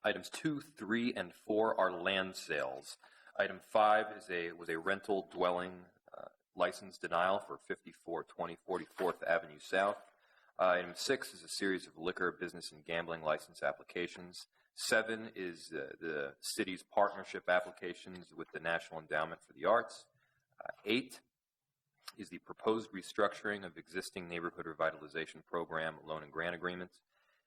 Items 2, 3, and 4 are land sales. Item 5 was a rental dwelling license denial for 5420 44th Avenue South. Item 6 is a series of liquor, business, and gambling license applications. 7 is the city's partnership applications with the National Endowment for the Arts. 8 is the proposed restructuring of existing neighborhood revitalization program loan and grant agreements.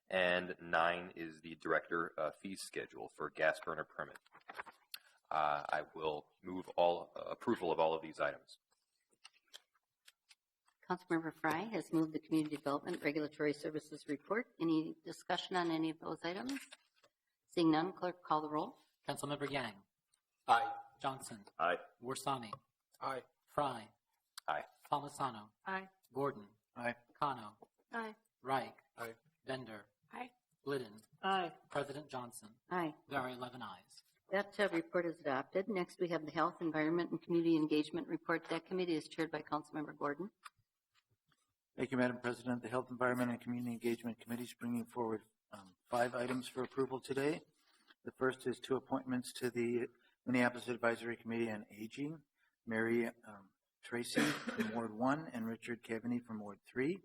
And 9 is the director fees schedule for gas burner permit. I will move approval of all of these items. Councilmember Fry has moved the Community Development Regulatory Services Report. Any discussion on any of those items? Seeing none, clerk, call the roll. Councilmember Yang. Aye. Johnson. Aye. Warsami. Aye. Fry. Aye. Palmisano. Aye. Gordon. Aye. Kano. Aye. Reich. Aye. Bender. Aye. Glidden. Aye. President Johnson. Aye. There are 11 ayes. That report is adopted. Next, we have the Health, Environment, and Community Engagement Report. That committee is chaired by Councilmember Gordon. Thank you, Madam President. The Health, Environment, and Community Engagement Committee is bringing forward 5 items for approval today. The first is 2 appointments to the Minneapolis Advisory Committee on Aging, Mary Tracy from Ward 1 and Richard Kevaney from Ward 3.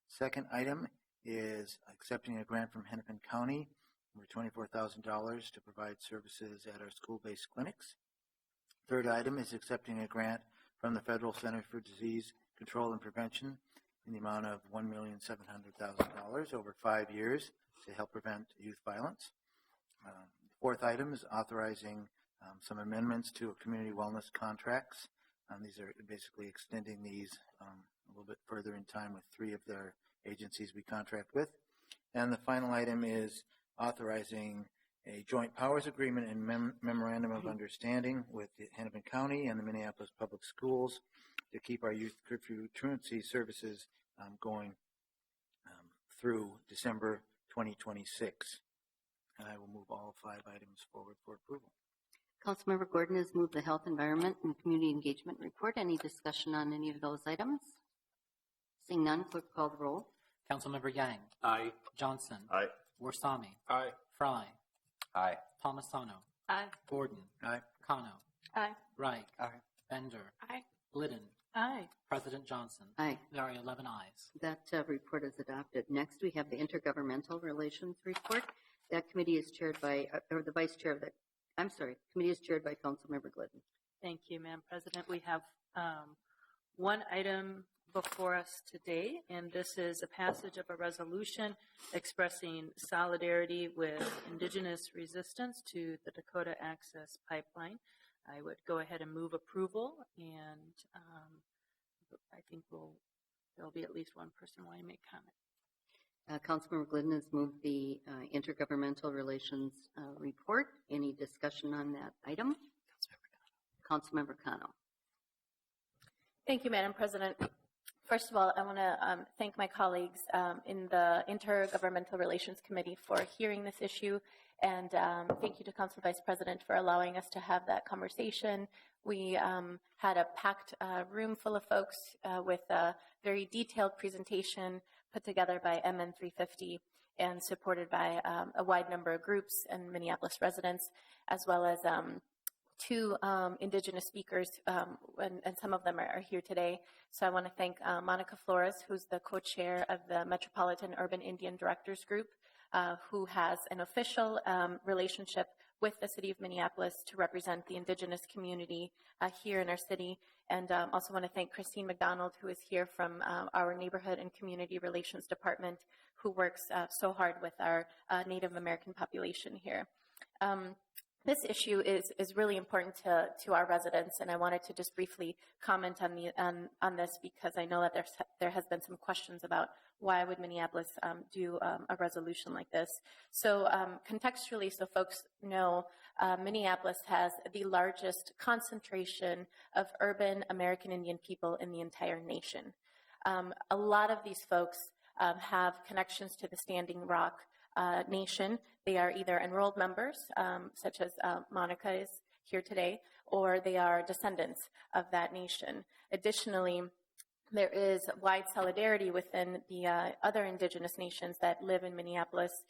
Second item is accepting a grant from Hennepin County for $24,000 to provide services at our school-based clinics. Third item is accepting a grant from the Federal Center for Disease Control and Prevention in the amount of $1,700,000 over 5 years to help prevent youth violence. Fourth item is authorizing some amendments to community wellness contracts. These are basically extending these a little bit further in time with 3 of their agencies we contract with. And the final item is authorizing a joint powers agreement and memorandum of understanding with the Hennepin County and the Minneapolis Public Schools to keep our youth truancy services going through December 2026. And I will move all 5 items forward for approval. Councilmember Gordon has moved the Health, Environment, and Community Engagement Report. Any discussion on any of those items? Seeing none, clerk, call the roll. Councilmember Yang. Aye. Johnson. Aye. Warsami. Aye. Fry. Aye. Palmisano. Aye. Gordon. Aye. Kano. Aye. Reich. Aye. Bender. Aye. Glidden. Aye. President Johnson. Aye. There are 11 ayes. That report is adopted. Next, we have the Intergovernmental Relations Report. That committee is chaired by, or the vice chair of that, committee is chaired by Councilmember Glidden. Thank you, Madam President. We have one item before us today, and this is a passage of a resolution expressing solidarity with Indigenous resistance to the Dakota Access Pipeline. I would go ahead and move approval, and I think there'll be at least one person wanting to make comment. Councilmember Glidden has moved the Intergovernmental Relations Report. Any discussion on that item? Councilmember Kano. Thank you, Madam President. First of all, I want to thank my colleagues in the Intergovernmental Relations Committee for hearing this issue, and thank you to Council Vice President for allowing us to have that conversation. We had a packed room full of folks with a very detailed presentation put together by MN 350 and supported by a wide number of groups and Minneapolis residents, as well as 2 Indigenous speakers, and some of them are here today. So I want to thank Monica Flores, who's the co-chair of the Metropolitan Urban Indian Directors Group, who has an official relationship with the city of Minneapolis to represent the Indigenous community here in our city. And also want to thank Christine McDonald, who is here from our Neighborhood and Community Relations Department, who works so hard with our Native American population here. This issue is really important to our residents, and I wanted to just briefly comment on this because I know that there has been some questions about why would Minneapolis do a resolution like this. So contextually, so folks know, Minneapolis has the largest concentration of urban American Indian people in the entire nation. A lot of these folks have connections to the Standing Rock Nation. They are either enrolled members, such as Monica is here today, or they are descendants of that nation. Additionally, there is wide solidarity within the other Indigenous nations that live in Minneapolis,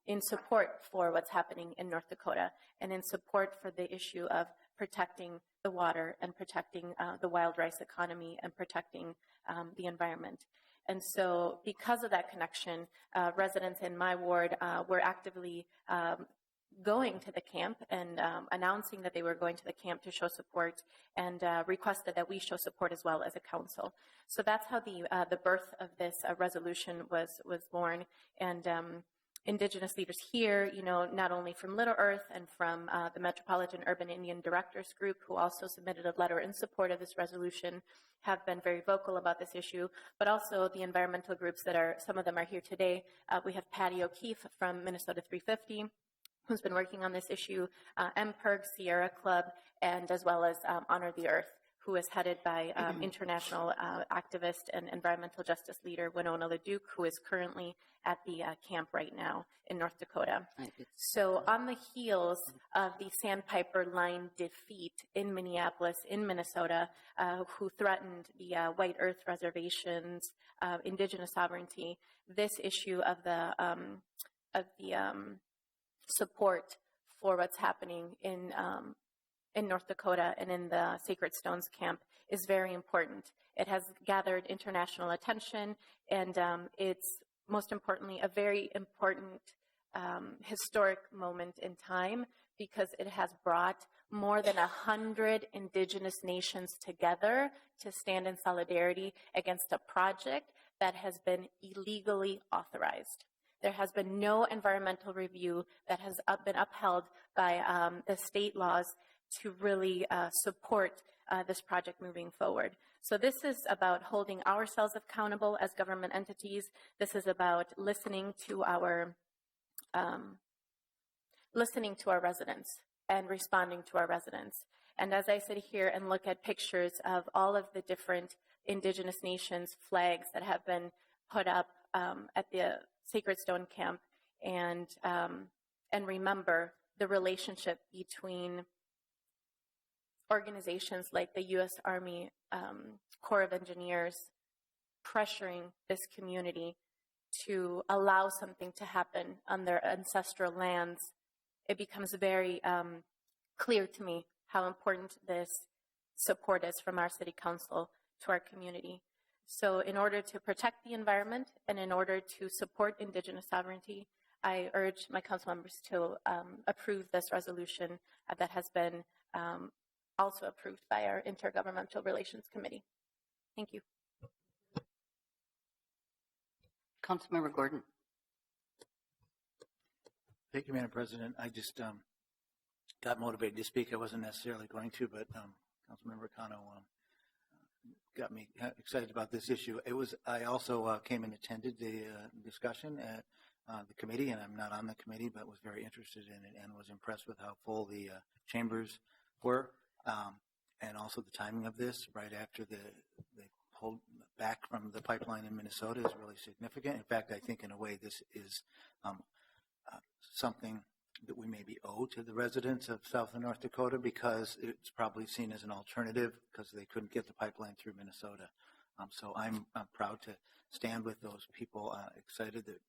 in support for what's happening in North Dakota and in support for the issue of protecting the water and protecting the wild rice economy and protecting the environment. And so because of that connection, residents in my ward were actively going to the camp and announcing that they were going to the camp to show support and requested that we show support as well as a council. So that's how the birth of this resolution was born. And Indigenous leaders here, not only from Little Earth and from the Metropolitan Urban Indian Directors Group, who also submitted a letter in support of this resolution, have been very vocal about this issue, but also the environmental groups some of them are here today. We have Patty O'Keefe from Minnesota 350, who's been working on this issue, MPERG, Sierra Club, and as well as Honor the Earth, who is headed by international activist and environmental justice leader Winona LaDuke, who is currently at the camp right now in North Dakota. So on the heels of the Sandpiper Line defeat in Minneapolis, in Minnesota, who threatened the White Earth reservations, indigenous sovereignty, this issue of the support for what's happening in North Dakota and in the Sacred Stones camp is very important. It has gathered international attention, and it's most importantly a very important historic moment in time because it has brought more than 100 indigenous nations together to stand in solidarity against a project that has been illegally authorized. There has been no environmental review that has been upheld by the state laws to really support this project moving forward. So this is about holding ourselves accountable as government entities. This is about listening to our residents and responding to our residents. And as I sit here and look at pictures of all of the different indigenous nations flags that have been put up at the Sacred Stone Camp, and remember the relationship between organizations like the U.S. Army Corps of Engineers pressuring this community to allow something to happen on their ancestral lands, it becomes very clear to me how important this support is from our city council to our community. So in order to protect the environment and in order to support indigenous sovereignty, I urge my council members to approve this resolution that has been also approved by our Intergovernmental Relations Committee. Thank you. Councilmember Gordon. Thank you, Madam President. I just got motivated to speak. I wasn't necessarily going to, but Councilmember Cano got me excited about this issue. I also came and attended the discussion at the committee, and I'm not on the committee, but was very interested in it and was impressed with how full the chambers were, and also the timing of this right after they pulled back from the pipeline in Minnesota is really significant. In fact, I think in a way this is something that we maybe owe to the residents of South and North Dakota, because it's probably seen as an alternative because they couldn't get the pipeline through Minnesota. So I'm proud to stand with those people, excited that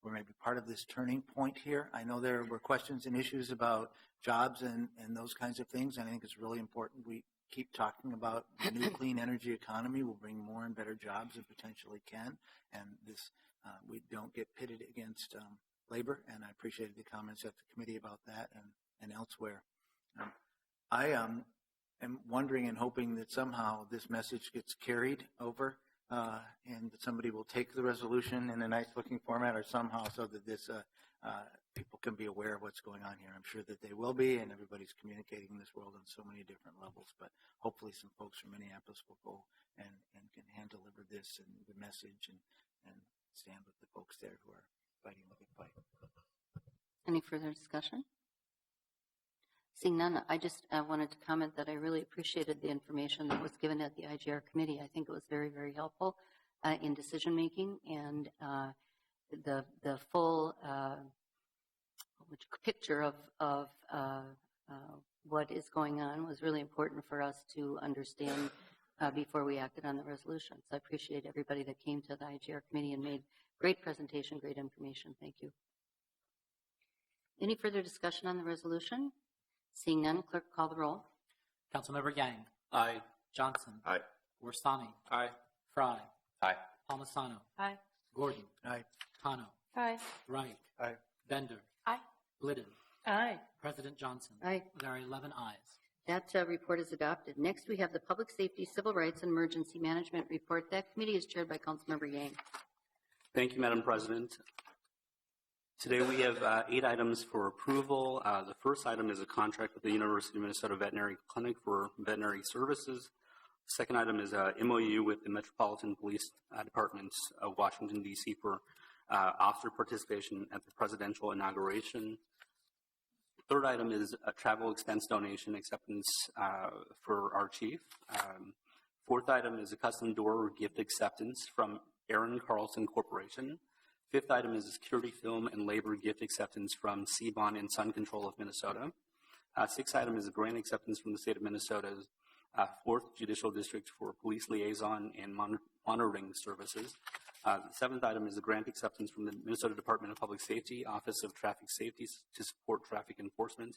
we're maybe part of this turning point here. I know there were questions and issues about jobs and those kinds of things, and I think it's really important we keep talking about the new clean energy economy will bring more and better jobs and potentially can, and this we don't get pitted against labor, and I appreciated the comments at the committee about that and elsewhere. I am wondering and hoping that somehow this message gets carried over and that somebody will take the resolution in a nice-looking format or somehow so that this people can be aware of what's going on here. I'm sure that they will be, and everybody's communicating in this world on so many different levels, but hopefully some folks from Minneapolis will go and can hand deliver this and the message and stand with the folks there who are fighting the good fight. Any further discussion? Seeing none, I just wanted to comment that I really appreciated the information that was given at the IGR committee. I think it was very, very helpful in decision making, and the full picture of what is going on was really important for us to understand before we acted on the resolution. So I appreciate everybody that came to the IGR committee and made great presentation, great information. Thank you. Any further discussion on the resolution? Seeing none, clerk call the roll. Councilmember Yang. Aye. Johnson. Aye. Warsami. Aye. Fry. Aye. Palmisano. Aye. Gordon. Aye. Kano. Aye. Wright. Aye. Bender. Aye. Glidden. Aye. President Johnson. Aye. There are 11 ayes. That report is adopted. Next, we have the Public Safety, Civil Rights, and Emergency Management Report. That committee is chaired by Councilmember Yang. Thank you, Madam President. Today we have 8 items for approval. The first item is a contract with the University of Minnesota Veterinary Clinic for veterinary services. The second item is a MOU with the Metropolitan Police Departments of Washington, D.C. for officer participation at the presidential inauguration. Third item is a travel expense donation acceptance for our chief. Fourth item is a custom door gift acceptance from Aaron Carlson Corporation. Fifth item is a security film and labor gift acceptance from Seabon and Sun Control of Minnesota. Sixth item is a grant acceptance from the state of Minnesota's 4th Judicial District for police liaison and monitoring services. The seventh item is a grant acceptance from the Minnesota Department of Public Safety, Office of Traffic Safety to support traffic enforcement.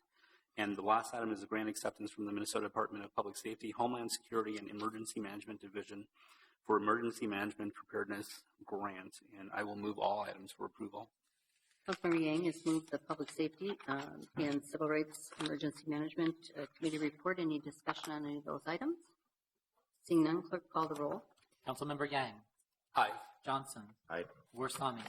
And the last item is a grant acceptance from the Minnesota Department of Public Safety, Homeland Security, and Emergency Management Division for Emergency Management Preparedness Grant. And I will move all items for approval. Councilmember Yang has moved the Public Safety and Civil Rights Emergency Management Committee report. Any discussion on any of those items? Seeing none, clerk call the roll. Councilmember Yang. Aye. Johnson. Aye. Warsami.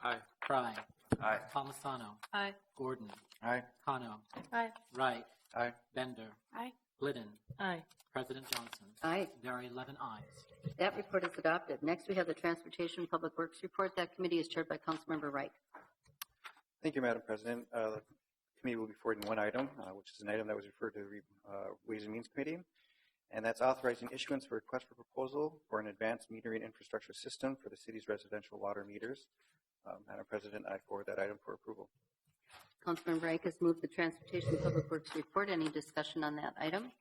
Aye. Fry. Aye. Palmisano. Aye. Gordon. Aye. Kano. Aye. Wright. Aye. Bender. Aye. Glidden. Aye. President Johnson. Aye. There are 11 ayes. That report is adopted. Next, we have the Transportation and Public Works report. That committee is chaired by Councilmember Wright. Thank you, Madam President. The committee will be forwarding one item, which is an item that was referred to the Ways and Means Committee, and that's authorizing issuance of a request for proposal for an advanced metering infrastructure system for the city's residential water meters. Madam President, I forward that item for approval. Councilmember Wright has moved the Transportation and Public Works report. Any discussion on that item?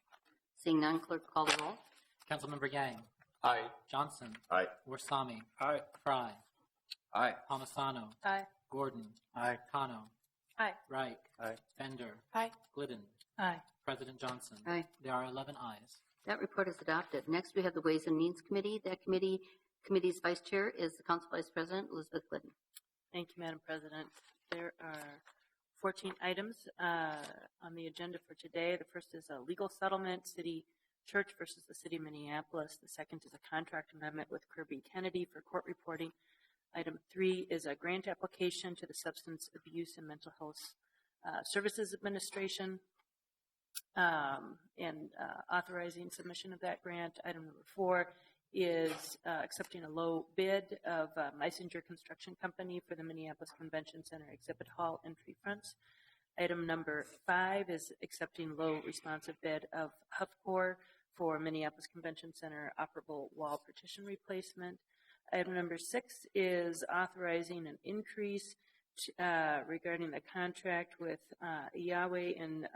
Seeing none, clerk call the roll. Councilmember Yang. Aye. Johnson. Aye. Warsami. Aye. Fry. Aye. Palmisano. Aye. Gordon. Aye. Kano. Aye. Wright. Aye. Bender. Aye. Glidden. Aye. President Johnson. Aye. There are 11 ayes. That report is adopted. Next, we have the Ways and Means Committee. That committee's vice chair is the Council Vice President, Elizabeth Glidden. Thank you, Madam President. There are 14 items on the agenda for today. The first is a legal settlement, City Church versus the City of Minneapolis. The second is a contract amendment with Kirby Kennedy for court reporting. Item 3 is a grant application to the Substance Abuse and Mental Health Services Administration and authorizing submission of that grant. Item number 4 is accepting a low bid of Meisinger Construction Company for the Minneapolis Convention Center Exhibit Hall entry fronts. Item number 5 is accepting low responsive bid of Huffcore for Minneapolis Convention Center operable wall partition replacement. Item number 6 is authorizing an increase regarding the contract with Yahweh and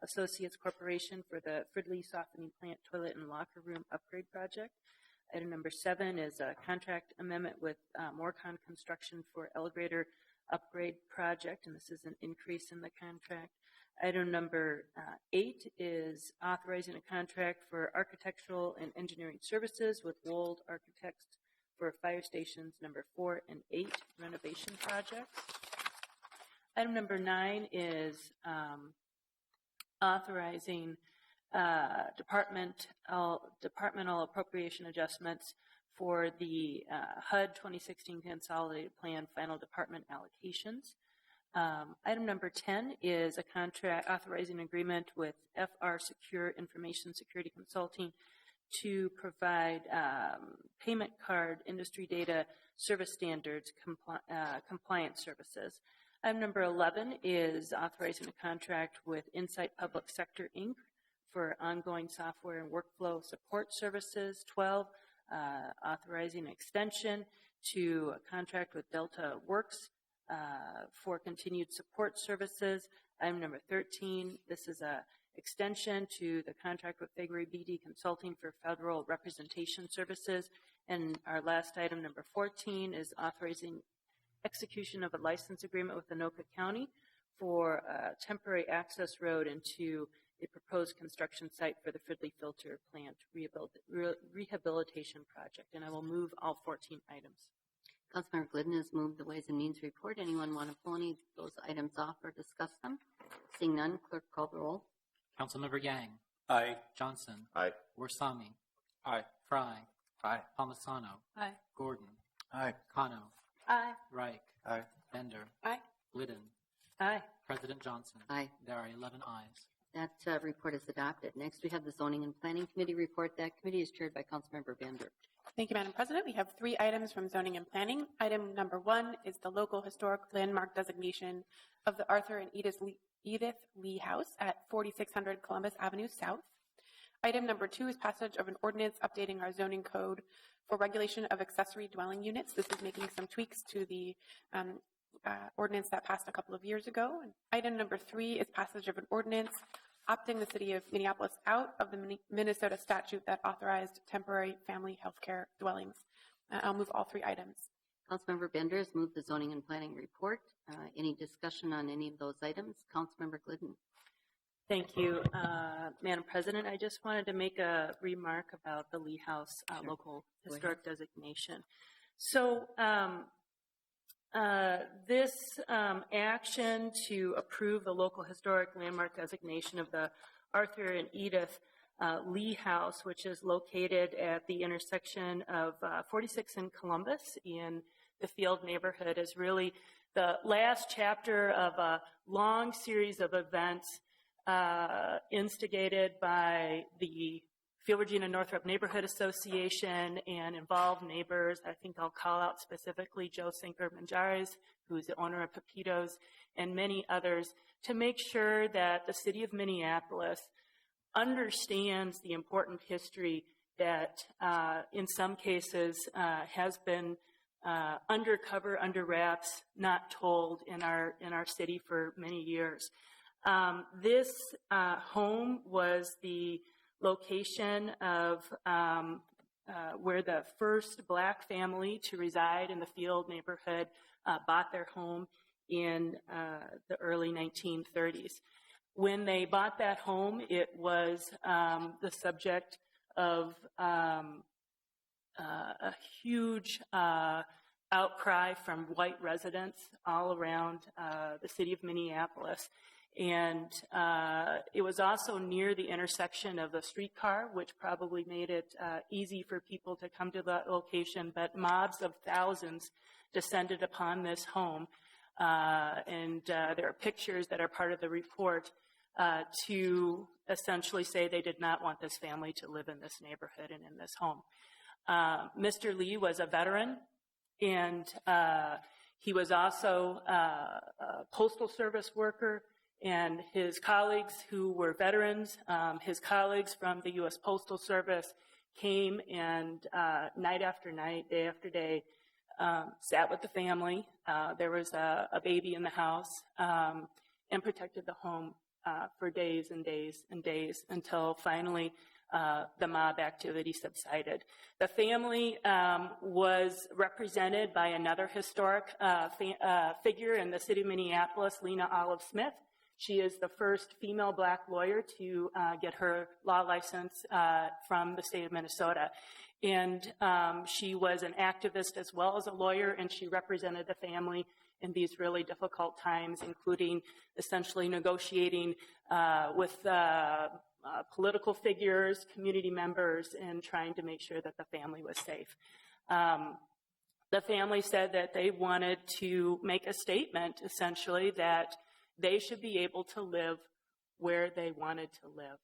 Associates Corporation for the Fridley Softening Plant Toilet and Locker Room Upgrade Project. Item number 7 is a contract amendment with Morcon Construction for Elevator Upgrade Project, and this is an increase in the contract. Item number 8 is authorizing a contract for architectural and engineering services with Wold Architects for fire stations number 4 and 8 renovation projects. Item number 9 is authorizing departmental appropriation adjustments for the HUD 2016 Consolidated Plan Final Department Allocations. Item number 10 is a contract authorizing agreement with FR Secure Information Security Consulting to provide payment card industry data service standards compliance services. Item number 11 is authorizing a contract with Insight Public Sector, Inc. for ongoing software and workflow support services. 12, authorizing an extension to a contract with Delta Works for continued support services. Item number 13, this is a extension to the contract with Figueroa BD Consulting for federal representation services. And our last item, number 14, is authorizing execution of a license agreement with Anoka County for a temporary access road into a proposed construction site for the Fridley Filter Plant Rehabilitation Project. And I will move all 14 items. Councilmember Glidden has moved the Ways and Means report. Anyone want to pull any of those items off or discuss them? Seeing none, clerk call the roll. Councilmember Yang. Aye. Johnson. Aye. Warsami. Aye. Fry. Aye. Palmisano. Aye. Gordon. Aye. Kano. Aye. Reich. Aye. Bender. Aye. Glidden. Aye. President Johnson. Aye. There are 11 ayes. That report is adopted. Next, we have the Zoning and Planning Committee report. That committee is chaired by Councilmember Bender. Thank you, Madam President. We have 3 items from Zoning and Planning. Item number 1 is the local historic landmark designation of the Arthur and Edith Lee House at 4600 Columbus Avenue South. Item number 2 is passage of an ordinance updating our zoning code for regulation of accessory dwelling units. This is making some tweaks to the ordinance that passed a couple of years ago. And item number 3 is passage of an ordinance opting the city of Minneapolis out of the Minnesota statute that authorized temporary family health care dwellings. I'll move all 3 items. Councilmember Bender has moved the Zoning and Planning report. Any discussion on any of those items? Councilmember Glidden. Thank you, Madam President. I just wanted to make a remark about the Lee House local historic designation. So this action to approve the local historic landmark designation of the Arthur and Edith Lee House, which is located at the intersection of 46 and Columbus in the Field neighborhood, is really the last chapter of a long series of events instigated by the Field Regina Northrop Neighborhood Association and involved neighbors. I think I'll call out specifically Joe Sinker Manjares, who's the owner of Pepitos, and many others, to make sure that the city of Minneapolis understands the important history that in some cases has been undercover, under wraps, not told in our city for many years. This home was the location of where the first black family to reside in the Field neighborhood bought their home in the early 1930s. When they bought that home, it was the subject of a huge outcry from white residents all around the city of Minneapolis. And it was also near the intersection of the streetcar, which probably made it easy for people to come to that location. But mobs of thousands descended upon this home. And there are pictures that are part of the report to essentially say they did not want this family to live in this neighborhood and in this home. Mr. Lee was a veteran, and he was also a Postal Service worker. And his colleagues who were veterans, his colleagues from the U.S. Postal Service came and night after night, day after day, sat with the family. There was a baby in the house, and protected the home for days and days and days until finally the mob activity subsided. The family was represented by another historic figure in the city of Minneapolis, Lena Olive Smith. She is the first female black lawyer to get her law license from the state of Minnesota. And she was an activist as well as a lawyer, and she represented the family in these really difficult times, including essentially negotiating with political figures, community members, and trying to make sure that the family was safe. The family said that they wanted to make a statement, essentially, that they should be able to live where they wanted to live.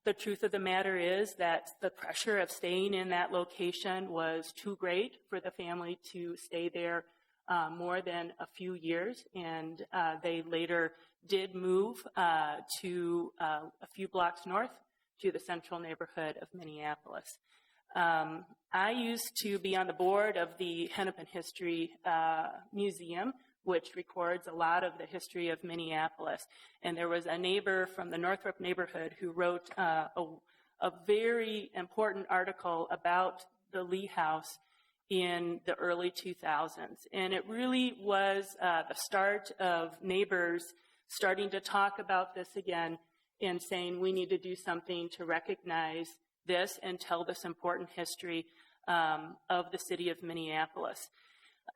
The truth of the matter is that the pressure of staying in that location was too great for the family to stay there more than a few years, and they later did move to a few blocks north to the central neighborhood of Minneapolis. I used to be on the board of the Hennepin History Museum, which records a lot of the history of Minneapolis. And there was a neighbor from the Northrop neighborhood who wrote a very important article about the Lee House in the early 2000s. And it really was the start of neighbors starting to talk about this again and saying we need to do something to recognize this and tell this important history of the city of Minneapolis.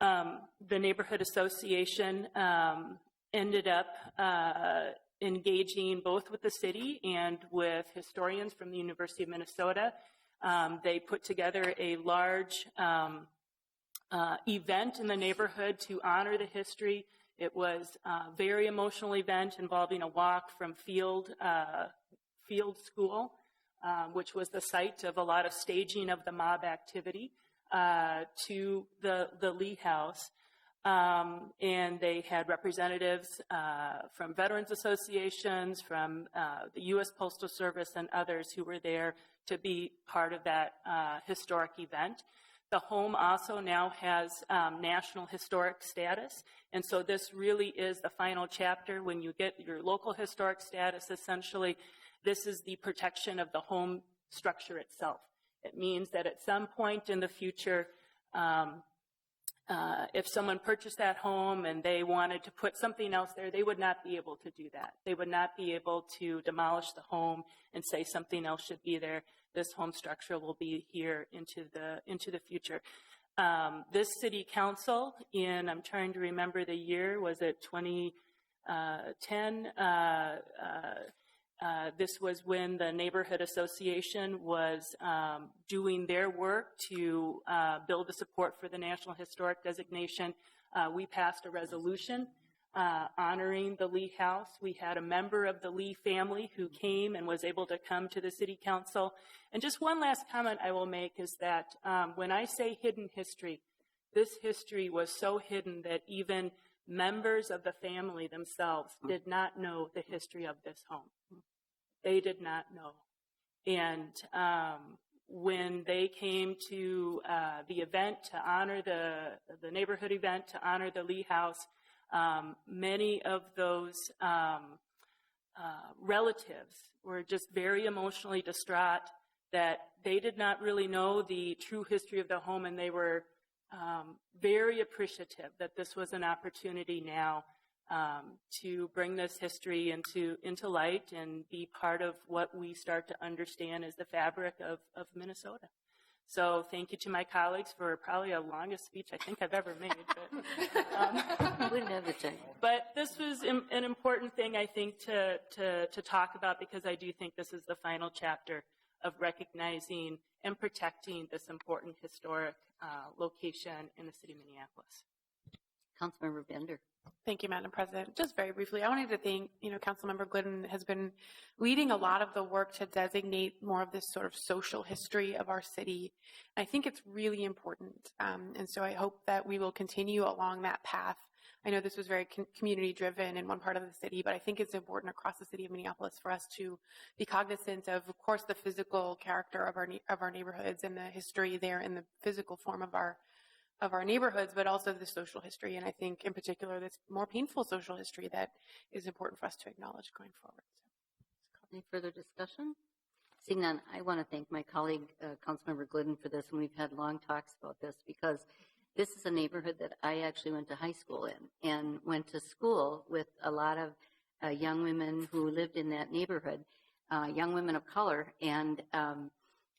The neighborhood association ended up engaging both with the city and with historians from the University of Minnesota. They put together a large event in the neighborhood to honor the history. It was a very emotional event involving a walk from Field School, which was the site of a lot of staging of the mob activity, to the Lee House. And they had representatives from veterans associations, from the U.S. Postal Service and others who were there to be part of that historic event. The home also now has national historic status, and so this really is the final chapter. When you get your local historic status, essentially, this is the protection of the home structure itself. It means that at some point in the future, if someone purchased that home and they wanted to put something else there, they would not be able to do that. They would not be able to demolish the home and say something else should be there. This home structure will be here into the future. This city council, I'm trying to remember the year, was it 2010? This was when the neighborhood association was doing their work to build the support for the National Historic Designation. We passed a resolution honoring the Lee House. We had a member of the Lee family who came and was able to come to the city council. And just one last comment I will make is that when I say hidden history, this history was so hidden that even members of the family themselves did not know the history of this home. They did not know. And when they came to the event to honor the neighborhood event to honor the Lee House, many of those relatives were just very emotionally distraught that they did not really know the true history of the home, and they were very appreciative that this was an opportunity now to bring this history into light and be part of what we start to understand as the fabric of Minnesota. So thank you to my colleagues for probably the longest speech I think I've ever made. But this was an important thing, I think, to talk about, because I do think this is the final chapter of recognizing and protecting this important historic location in the city of Minneapolis. Councilmember Bender. Thank you, Madam President. Just very briefly, I wanted to thank, Councilmember Glidden has been leading a lot of the work to designate more of this sort of social history of our city. I think it's really important. And so I hope that we will continue along that path. I know this was very community driven in one part of the city, but I think it's important across the city of Minneapolis for us to be cognizant of course, the physical character of our neighborhoods and the history there in the physical form of our neighborhoods, but also the social history. And I think in particular, this more painful social history that is important for us to acknowledge going forward. Any further discussion? Seeing none, I want to thank my colleague, Councilmember Glidden, for this. And we've had long talks about this, because this is a neighborhood that I actually went to high school in, and went to school with a lot of young women who lived in that neighborhood, young women of color. And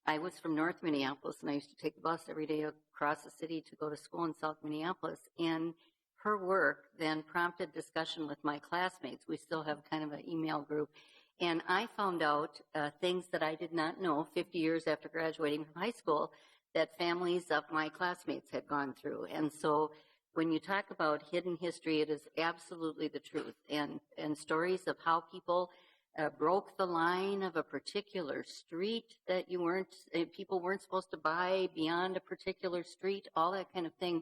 I was from North Minneapolis, and I used to take the bus every day across the city to go to school in South Minneapolis. And her work then prompted discussion with my classmates. We still have kind of an email group. And I found out things that I did not know 50 years after graduating from high school that families of my classmates had gone through. And so when you talk about hidden history, it is absolutely the truth. And stories of how people broke the line of a particular street that people weren't supposed to buy beyond a particular street, all that kind of thing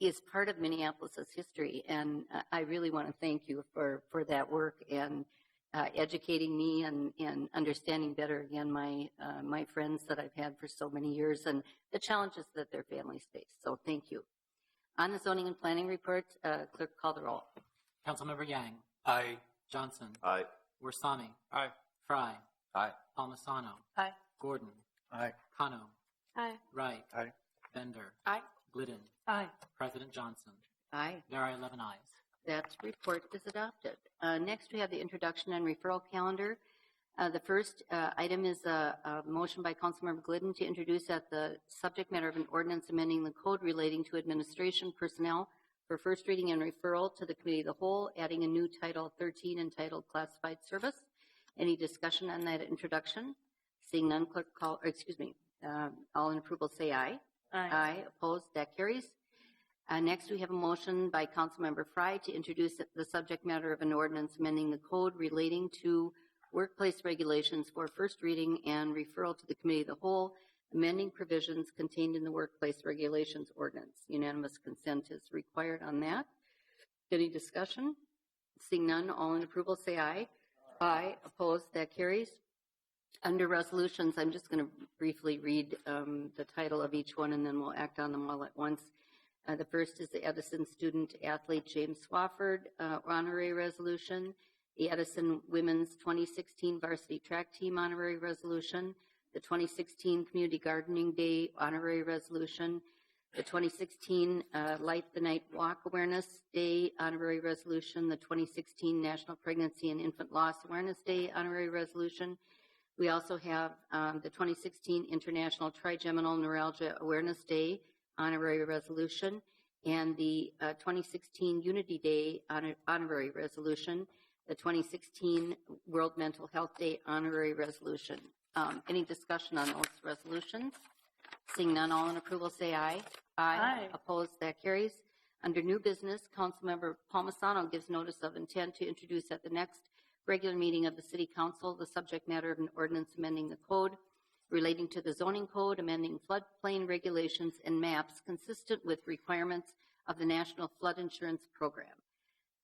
is part of Minneapolis's history. And I really want to thank you for that work and educating me and understanding better again my friends that I've had for so many years and the challenges that their families face. So thank you. On the zoning and planning report, clerk, call the roll. Councilmember Yang. Aye. Johnson. Aye. Warsami. Aye. Fry. Aye. Palmisano. Aye. Gordon. Aye. Kano. Aye. Wright. Aye. Bender. Aye. Glidden. Aye. President Johnson. Aye. There are 11 ayes. That report is adopted. Next, we have the introduction and referral calendar. The first item is a motion by Councilmember Glidden to introduce at the subject matter of an ordinance amending the code relating to administration personnel for first reading and referral to the Committee of the Whole, adding a new Title 13 entitled Classified Service. Any discussion on that introduction? Seeing none, clerk call, all in approval say aye. Aye. Opposed? That carries. Next, we have a motion by Councilmember Frye to introduce the subject matter of an ordinance amending the code relating to workplace regulations for first reading and referral to the Committee of the Whole, amending provisions contained in the workplace regulations ordinance. Unanimous consent is required on that. Any discussion? Seeing none, all in approval say aye. Aye. Opposed? That carries. Under resolutions, I'm just going to briefly read the title of each one, and then we'll act on them all at once. The first is the Edison Student Athlete James Swafford Honorary Resolution, the Edison Women's 2016 Varsity Track Team Honorary Resolution, the 2016 Community Gardening Day Honorary Resolution, the 2016 Light the Night Walk Awareness Day Honorary Resolution, the 2016 National Pregnancy and Infant Loss Awareness Day Honorary Resolution. We also have the 2016 International Trigeminal Neuralgia Awareness Day Honorary Resolution, and the 2016 Unity Day Honorary Resolution, the 2016 World Mental Health Day Honorary Resolution. Any discussion on those resolutions? Seeing none, all in approval say aye. Aye. Opposed? That carries. Under new business, Councilmember Palmisano gives notice of intent to introduce at the next regular meeting of the City Council the subject matter of an ordinance amending the code relating to the zoning code, amending floodplain regulations and maps consistent with requirements of the National Flood Insurance Program.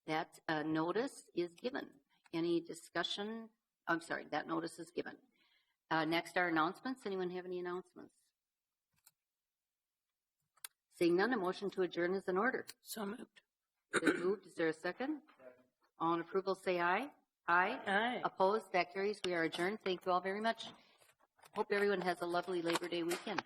That notice is given. Any discussion? I'm sorry, that notice is given. Next are announcements. Anyone have any announcements? Seeing none, a motion to adjourn is in order. So moved. Been moved. Is there a second? All in approval say aye. Aye. Aye. Opposed? That carries. We are adjourned. Thank you all very much. Hope everyone has a lovely Labor Day weekend.